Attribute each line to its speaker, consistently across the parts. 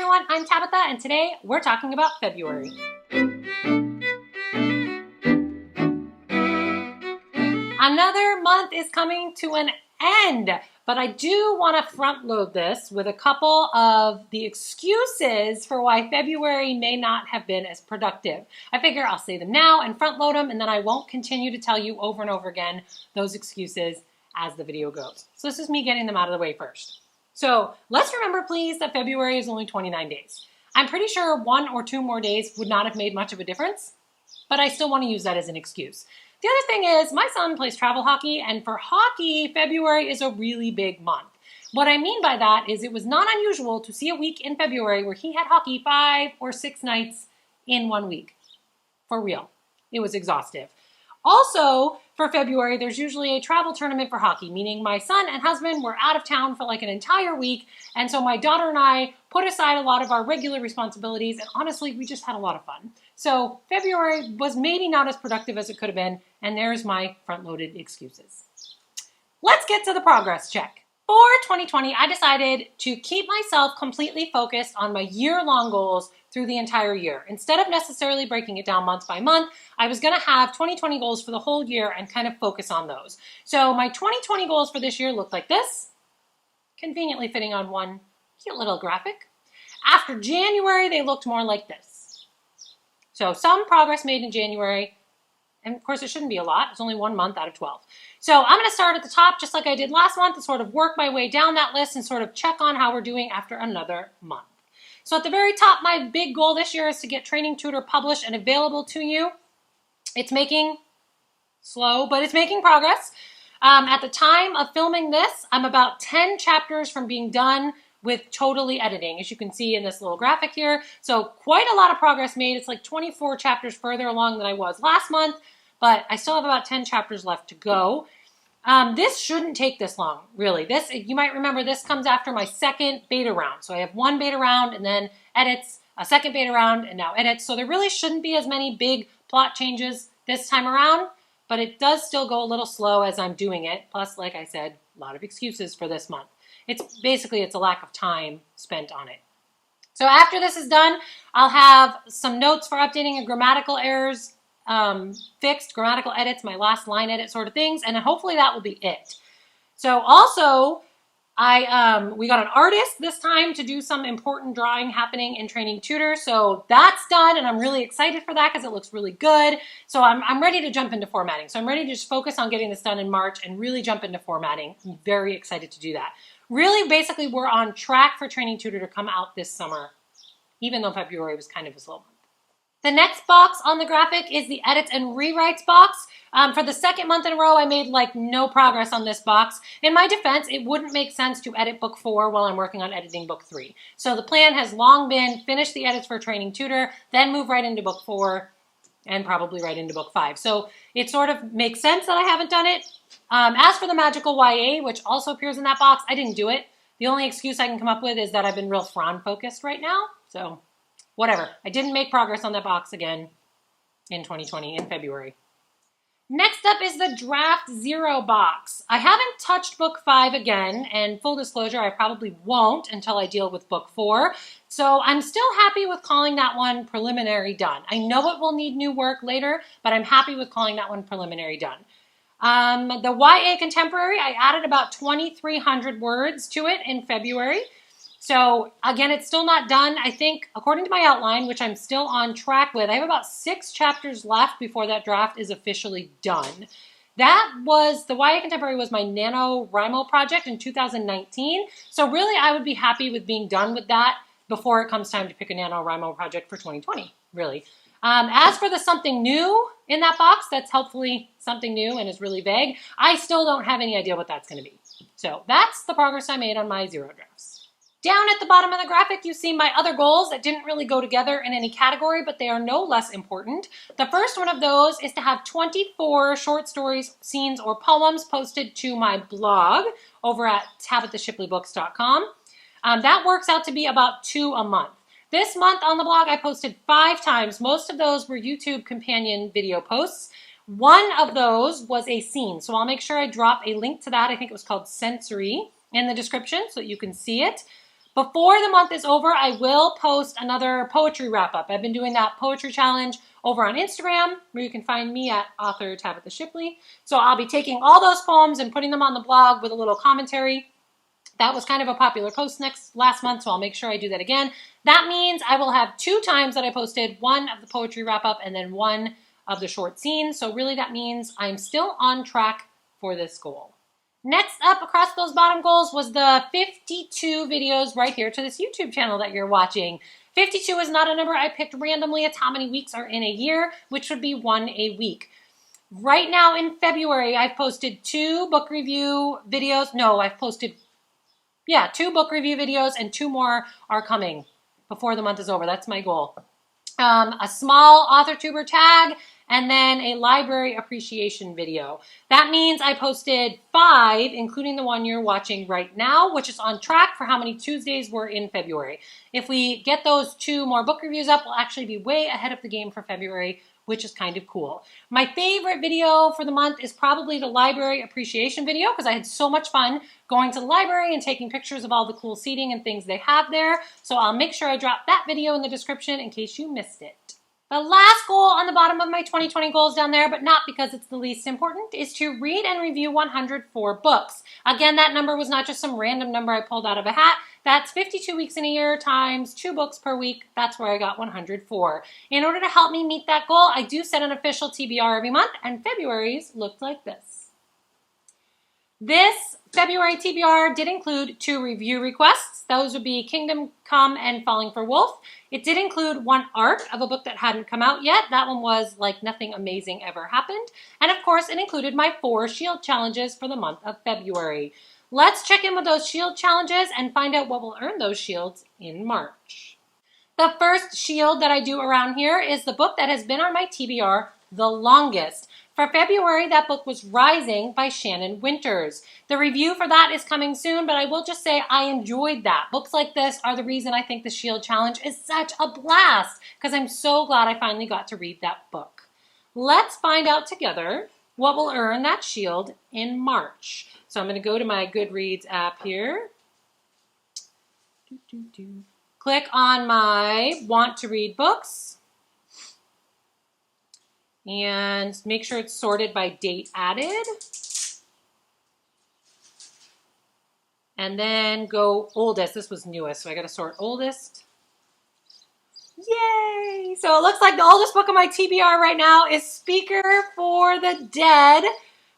Speaker 1: everyone, I'm Tabitha, and today we're talking about February. Another month is coming to an end, but I do want to front load this with a couple of the excuses for why February may not have been as productive. I figure I'll say them now and front load them, and then I won't continue to tell you over and over again those excuses as the video goes. So this is me getting them out of the way first. So let's remember, please, that February is only 29 days. I'm pretty sure 1 or 2 more days would not have made much of a difference, but I still want to use that as an excuse. The other thing is my son plays travel hockey, and for hockey, February is a really big month. What I mean by that is it was not unusual to see a week in February where he had hockey 5 or 6 nights in 1 week. For real. It was exhaustive. Also, for February, there's usually a travel tournament for hockey, meaning my son and husband were out of town for like an entire week, and so my daughter and I put aside a lot of our regular responsibilities, and honestly, we just had a lot of fun. So February was maybe not as productive as it could have been, and there's my front-loaded excuses. Let's get to the progress check. For 2020, I decided to keep myself completely focused on my year-long goals through the entire year. Instead of necessarily breaking it down month by month, I was going to have 2020 goals for the whole year and kind of focus on those. So my 2020 goals for this year looked like this, conveniently fitting on one cute little graphic. After January, they looked more like this. So some progress made in January, and of course it shouldn't be a lot, it's only 1 month out of 12. So I'm going to start at the top just like I did last month and sort of work my way down that list and sort of check on how we're doing after another month. So at the very top, my big goal this year is to get Training Tutor published and available to you. It's making slow, but it's making progress. At the time of filming this, I'm about 10 chapters from being done with totally editing, as you can see in this little graphic here. So quite a lot of progress made. It's like 24 chapters further along than I was last month, but I still have about 10 chapters left to go. This shouldn't take this long, really. This, you might remember, this comes after my second beta round. So I have 1 beta round and then edits, a second beta round, and now edits. So there really shouldn't be as many big plot changes this time around, but it does still go a little slow as I'm doing it. Plus, like I said, a lot of excuses for this month. It's a lack of time spent on it. So after this is done, I'll have some notes for updating grammatical errors, fixed grammatical edits, my last line edit sort of things, and hopefully that will be it. So also, we got an artist this time to do some important drawing happening in Training Tutor, so that's done, and I'm really excited for that because it looks really good. So I'm ready to jump into formatting. So I'm ready to just focus on getting this done in March and really jump into formatting. I'm very excited to do that. Really, basically, we're on track for Training Tutor to come out this summer, even though February was kind of a slow month. The next box on the graphic is the edits and rewrites box. For the second month in a row, I made like no progress on this box. In my defense, it wouldn't make sense to edit book 4 while I'm working on editing book 3. So the plan has long been finish the edits for Training Tutor, then move right into book 4 and probably right into book 5. So it sort of makes sense that I haven't done it. As for the magical YA, which also appears in that box, I didn't do it. The only excuse I can come up with is that I've been real Fran focused right now. So whatever. I didn't make progress on that box again in 2020 in February. Next up is the Draft 0 box. I haven't touched book 5 again, and full disclosure, I probably won't until I deal with book 4. So I'm still happy with calling that one preliminary done. I know it will need new work later, but I'm happy with calling that one preliminary done. The YA Contemporary, I added about 2,300 words to it in February. So again, it's still not done. I think, according to my outline, which I'm still on track with, I have about 6 chapters left before that draft is officially done. That was, the YA Contemporary was my NaNoWriMo project in 2019. So really, I would be happy with being done with that before it comes time to pick a NaNoWriMo project for 2020, really. As for the something new in that box, that's hopefully something new and is really vague, I still don't have any idea what that's going to be. So that's the progress I made on my 0 drafts. Down at the bottom of the graphic, you see my other goals that didn't really go together in any category, but they are no less important. The first one of those is to have 24 short stories, scenes, or poems posted to my blog over at TabithaShipleyBooks.com. That works out to be about 2 a month. This month on the blog, I posted 5 times. Most of those were YouTube companion video posts. One of those was a scene, so I'll make sure I drop a link to that. I think it was called Sensory in the description so that you can see it. Before the month is over, I will post another poetry wrap-up. I've been doing that poetry challenge over on Instagram, where you can find me at author Tabitha Shipley. So I'll be taking all those poems and putting them on the blog with a little commentary. That was kind of a popular post last month, so I'll make sure I do that again. That means I will have 2 times that I posted, one of the poetry wrap-up and then one of the short scenes. So really that means I'm still on track for this goal. Next up across those bottom goals was the 52 videos right here to this YouTube channel that you're watching. 52 is not a number I picked randomly. It's how many weeks are in a year, which would be 1 a week. Right now in February, I've posted 2 book review videos. No, I've posted 2 book review videos, and 2 more are coming before the month is over. That's my goal. A small AuthorTuber tag, and then a library appreciation video. That means I posted 5, including the one you're watching right now, which is on track for how many Tuesdays were in February. If we get those 2 more book reviews up, we'll actually be way ahead of the game for February, which is kind of cool. My favorite video for the month is probably the library appreciation video, because I had so much fun going to the library and taking pictures of all the cool seating and things they have there. So I'll make sure I drop that video in the description in case you missed it. The last goal on the bottom of my 2020 goals down there, but not because it's the least important, is to read and review 104 books. Again, that number was not just some random number I pulled out of a hat. That's 52 weeks in a year times 2 books per week. That's where I got 104. In order to help me meet that goal, I do set an official TBR every month, and February's looked like this. This February TBR did include 2 review requests. Those would be Kingdom Come and Falling for Wolf. It did include 1 arc of a book that hadn't come out yet. That one was Like Nothing Amazing Ever Happened. And of course, it included my 4 Shield challenges for the month of February. Let's check in with those Shield challenges and find out what will earn those Shields in March. The first Shield that I do around here is the book that has been on my TBR the longest. For February, that book was Rising by Shannon Winters. The review for that is coming soon, but I will just say I enjoyed that. Books like this are the reason I think the Shield Challenge is such a blast, because I'm so glad I finally got to read that book. Let's find out together what will earn that Shield in March. So I'm going to go to my Goodreads app here. Click on my Want to Read Books. And make sure it's sorted by date added. And then go oldest. This was newest, so I got to sort oldest. Yay! So it looks like the oldest book on my TBR right now is Speaker for the Dead,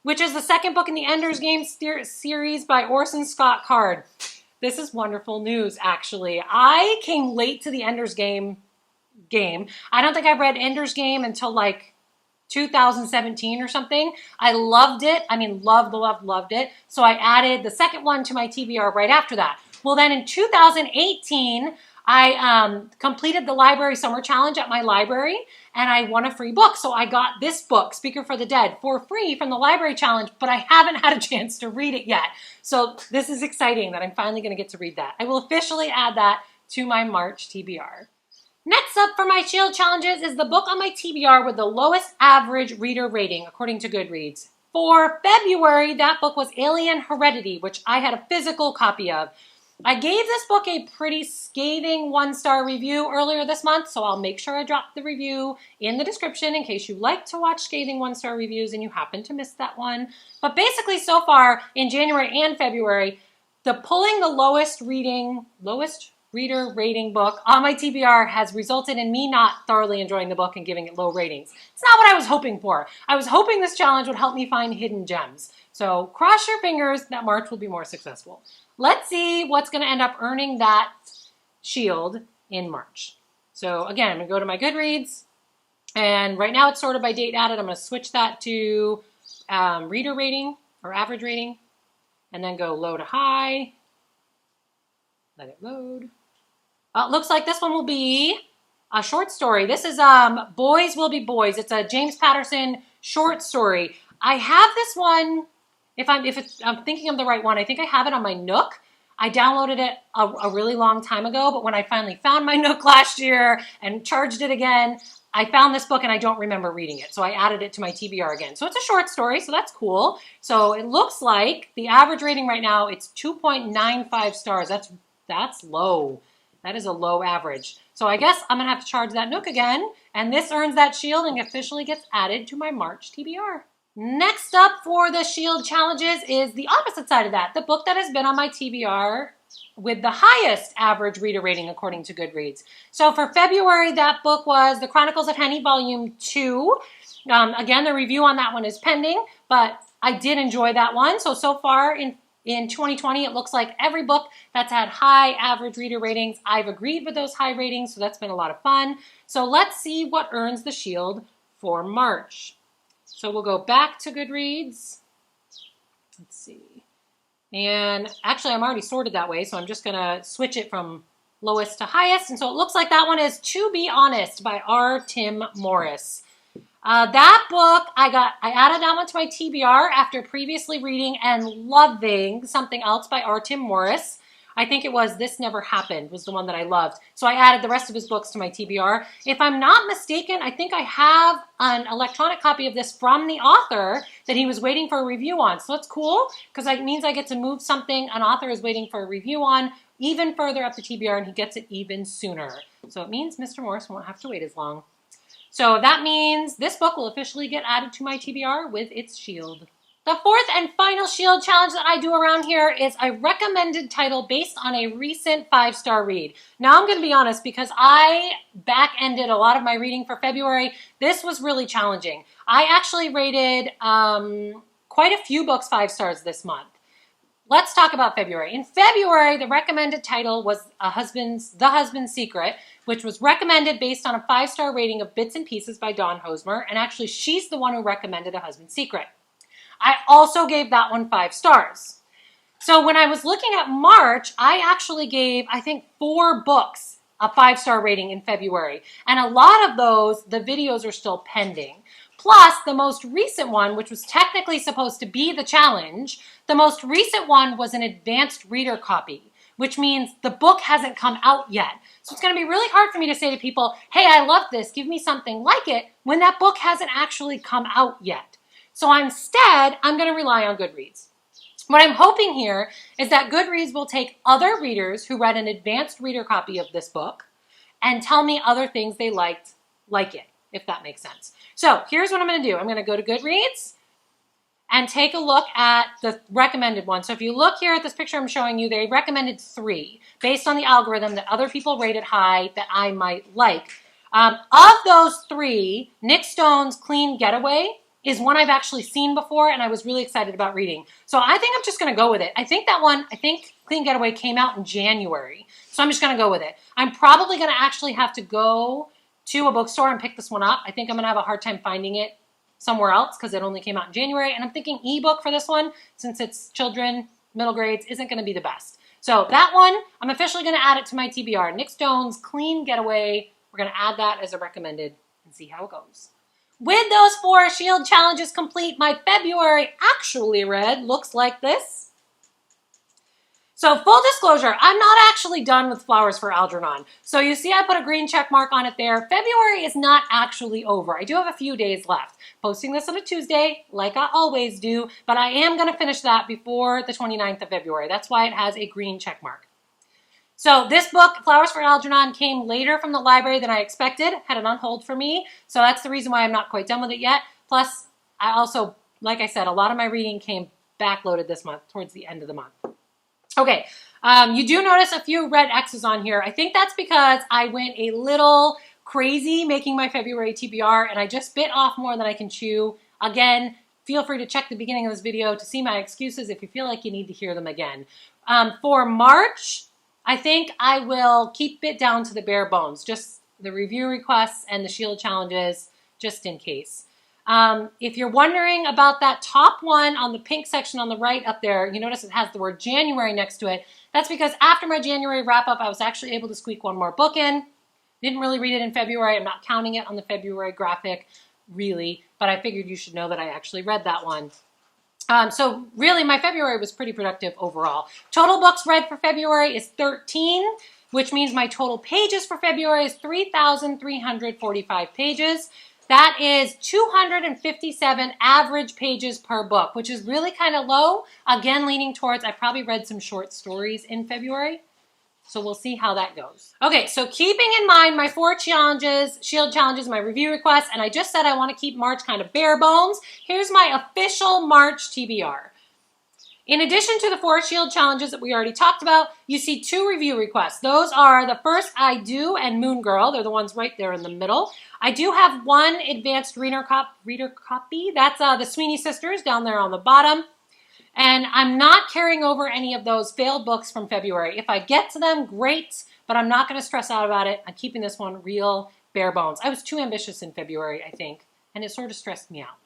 Speaker 1: which is the 2nd book in the Ender's Game series by Orson Scott Card. This is wonderful news, actually. I came late to the Ender's Game. I don't think I read Ender's Game until like 2017 or something. I loved it. I mean, loved it. So I added the 2nd one to my TBR right after that. Well, then in 2018, I completed the Library Summer Challenge at my library, and I won a free book. So I got this book, Speaker for the Dead, for free from the Library Challenge, but I haven't had a chance to read it yet. So this is exciting that I'm finally going to get to read that. I will officially add that to my March TBR. Next up for my Shield challenges is the book on my TBR with the lowest average reader rating, according to Goodreads. For February, that book was Alien Heredity, which I had a physical copy of. I gave this book a pretty scathing 1-star review earlier this month, so I'll make sure I drop the review in the description in case you like to watch scathing 1-star reviews and you happen to miss that one. But basically, so far in January and February, pulling the lowest reader rating book on my TBR has resulted in me not thoroughly enjoying the book and giving it low ratings. It's not what I was hoping for. I was hoping this challenge would help me find hidden gems. So cross your fingers that March will be more successful. Let's see what's going to end up earning that Shield in March. So again, I'm going to go to my Goodreads, and right now it's sorted by date added. I'm going to switch that to reader rating or average rating, and then go low to high. Let it load. Looks like this one will be a short story. This is Boys Will Be Boys. It's a James Patterson short story. I have this one, if I'm thinking of the right one, I think I have it on my Nook. I downloaded it a really long time ago, but when I finally found my Nook last year and charged it again, I found this book and I don't remember reading it. So I added it to my TBR again. So it's a short story, so that's cool. So it looks like the average rating right now, it's 2.95 stars. That's That's low. That is a low average. So I guess I'm going to have to charge that Nook again, and this earns that shield and officially gets added to my March TBR. Next up for the shield challenges is the opposite side of that, the book that has been on my TBR with the highest average reader rating according to Goodreads. So for February, that book was The Chronicles of Henny Volume 2. Again, the review on that one is pending, but I did enjoy that one. So far in 2020, it looks like every book that's had high average reader ratings, I've agreed with those high ratings, so that's been a lot of fun. So let's see what earns the shield for March. So we'll go back to Goodreads. Let's see. And actually, I'm already sorted that way, so I'm just going to switch it from lowest to highest. And so it looks like that one is To Be Honest by R. Tim Morris. That book, I added that one to my TBR after previously reading and loving something else by R. Tim Morris. I think it was This Never Happened was the one that I loved. So I added the rest of his books to my TBR. If I'm not mistaken, I think I have an electronic copy of this from the author that he was waiting for a review on. So it's cool because it means I get to move something an author is waiting for a review on even further up the TBR, and he gets it even sooner. So it means Mr. Morris won't have to wait as long. So that means this book will officially get added to my TBR with its shield. The fourth and final shield challenge that I do around here is a recommended title based on a recent 5-star read. Now I'm going to be honest, because I back-ended a lot of my reading for February, this was really challenging. I actually rated quite a few books 5 stars this month. Let's talk about February. In February, the recommended title was The Husband's Secret, which was recommended based on a 5-star rating of Bits and Pieces by Dawn Hosmer, and actually she's the one who recommended A Husband's Secret. I also gave that one 5 stars. So when I was looking at March, I actually gave, I think, 4 books a 5-star rating in February. And a lot of those, the videos are still pending. Plus, the most recent one, which was technically supposed to be the challenge, the most recent one was an advanced reader copy, which means the book hasn't come out yet. So it's going to be really hard for me to say to people, hey, I love this, give me something like it, when that book hasn't actually come out yet. So instead, I'm going to rely on Goodreads. What I'm hoping here is that Goodreads will take other readers who read an advanced reader copy of this book and tell me other things they liked like it, if that makes sense. So here's what I'm going to do. I'm going to go to Goodreads and take a look at the recommended one. So if you look here at this picture I'm showing you, they recommended 3 based on the algorithm that other people rated high that I might like. Of those 3, Nick Stone's Clean Getaway is one I've actually seen before and I was really excited about reading. So I think I'm just going to go with it. I think Clean Getaway came out in January. So I'm just going to go with it. I'm probably going to actually have to go to a bookstore and pick this one up. I think I'm going to have a hard time finding it somewhere else because it only came out in January. And I'm thinking ebook for this one, since it's children, middle grades, isn't going to be the best. So that one, I'm officially going to add it to my TBR. Nick Stone's Clean Getaway. We're going to add that as a recommended and see how it goes. With those 4 shield challenges complete, my February actually read looks like this. So full disclosure, I'm not actually done with Flowers for Algernon. So you see I put a green check mark on it there. February is not actually over. I do have a few days left. Posting this on a Tuesday, like I always do, but I am going to finish that before the 29th of February. That's why it has a green check mark. So this book, Flowers for Algernon, came later from the library than I expected, had it on hold for me. So that's the reason why I'm not quite done with it yet. Plus, I also, like I said, a lot of my reading came backloaded this month, towards the end of the month. Okay, you do notice a few red X's on here. I think that's because I went a little crazy making my February TBR and I just bit off more than I can chew. Again, feel free to check the beginning of this video to see my excuses if you feel like you need to hear them again. For March, I think I will keep it down to the bare bones, just the review requests and the shield challenges, just in case. If you're wondering about that top one on the pink section on the right up there, you notice it has the word January next to it. That's because after my January wrap-up, I was actually able to squeak one more book in. Didn't really read it in February. I'm not counting it on the February graphic, really, but I figured you should know that I actually read that one. So really, my February was pretty productive overall. Total books read for February is 13, which means my total pages for February is 3,345 pages. That is 257 average pages per book, which is really kind of low. Again, leaning towards, I probably read some short stories in February. So we'll see how that goes. Okay, so keeping in mind my 4 challenges, Shield challenges, my review requests, and I just said I want to keep March kind of bare bones, here's my official March TBR. In addition to the 4 Shield challenges that we already talked about, you see 2 review requests. Those are the first I Do and Moon Girl. They're the ones right there in the middle. I do have 1 advanced reader copy. That's the Sweeney Sisters down there on the bottom. And I'm not carrying over any of those failed books from February. If I get to them, great, but I'm not going to stress out about it. I'm keeping this one real bare bones. I was too ambitious in February, I think, and it sort of stressed me out.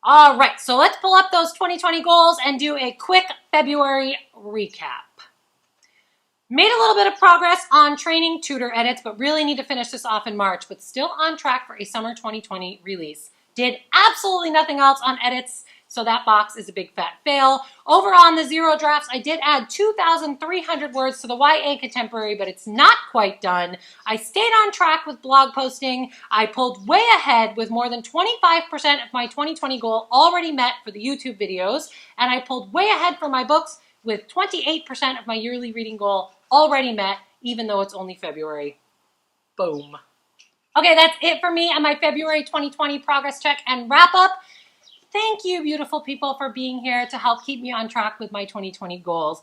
Speaker 1: All right, so let's pull up those 2020 goals and do a quick February recap. Made a little bit of progress on training tutor edits, but really need to finish this off in March, but still on track for a summer 2020 release. Did absolutely nothing else on edits, so that box is a big fat fail. Over on the 0 drafts, I did add 2,300 words to the YA Contemporary, but it's not quite done. I stayed on track with blog posting. I pulled way ahead with more than 25% of my 2020 goal already met for the YouTube videos, and I pulled way ahead for my books with 28% of my yearly reading goal already met, even though it's only February. Boom. Okay, that's it for me on my February 2020 progress check and wrap up. Thank you, beautiful people, for being here to help keep me on track with my 2020 goals.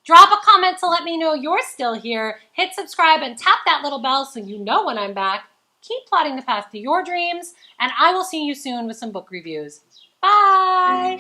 Speaker 1: Drop a comment to let me know you're still here. Hit subscribe and tap that little bell so you know when I'm back. Keep plotting the path to your dreams, and I will see you soon with some book reviews. Bye!